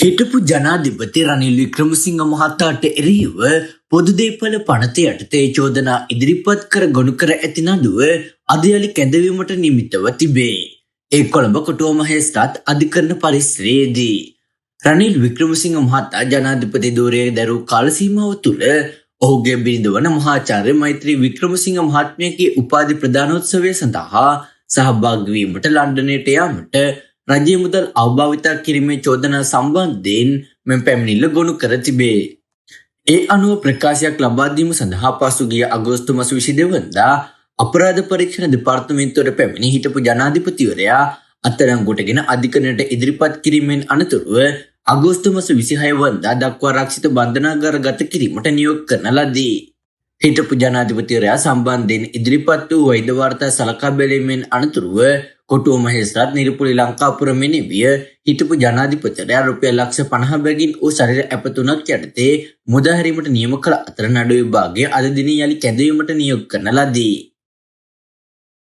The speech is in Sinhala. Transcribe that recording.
හිටපු ජනාධිපති රනිල් වික්‍රමසිංහ මහතාට එරෙහිව පොදු දේපල පනත යටතේ චෝදනා ඉදිරිපත් කර ගොනු කර ඇති නඩුව අද යලි කැඳවීමට නිමිතව තිබේ. ඒ කොළඹ කොටුව මහේස්ත්‍රාත් අධිකරණ පරිශ්‍රයේදී රනිල් වික්‍රමසිංහ මහතා ජනාධිපති ධූරයේ දැරූ කාල සීමාව තුළ ඔහුගේ බිරිඳ වන මහාචාර්ය මෛත්‍රී වික්‍රමසිංහ මහත්මියගේ උපාධි ප්‍රදානෝත්සවය සඳහා සහභාගී වීමට ලන්ඩනයට යාමට රජයේ මුදල් අවභාවිතා කිරීමේ චෝදනා සම්බන්ධයෙන් මෙම පැමිණිල්ල ගොනු කර තිබේ. ඒ අනුව ප්‍රකාශයක් ලබා දීම සඳහා පසුගිය අගෝස්තු මාස 22 වෙනිදා අපරාධ පරීක්ෂණ දෙපාර්තමේන්තුවට පැමිණි හිටපු ජනාධිපතිවරයා අත්අඩංගුවටගෙන අධිකරණයට ඉදිරිපත් කිරීමෙන් අනතුරුව අගෝස්තු මාස 26 වෙනිදා දක්වා ආරක්ෂිත බන්ධනාගාරගත කිරීමට නියෝග කරන ලදී. හිටපු ජනාධිපතිවරයා සම්බන්ධයෙන් ඉදිරිපත් වූ වෛද්‍ය වාර්තා සලකා බැලීමෙන් අනතුරුව කොටුව මහේස්ත්‍රාත් නිරපොලි ලංකාපුර මෙනෙවිය හිටපු ජනාධිපතිවරයා රුපියල් ලක්ෂ 50 බැගින් වූ ශරීර ඇප 3ක් යටතේ මුදා හැරීමට නියම කළ අතර නඩු විභාගය අද දින යලි කැඳවීමට නියෝග කරන ලදී.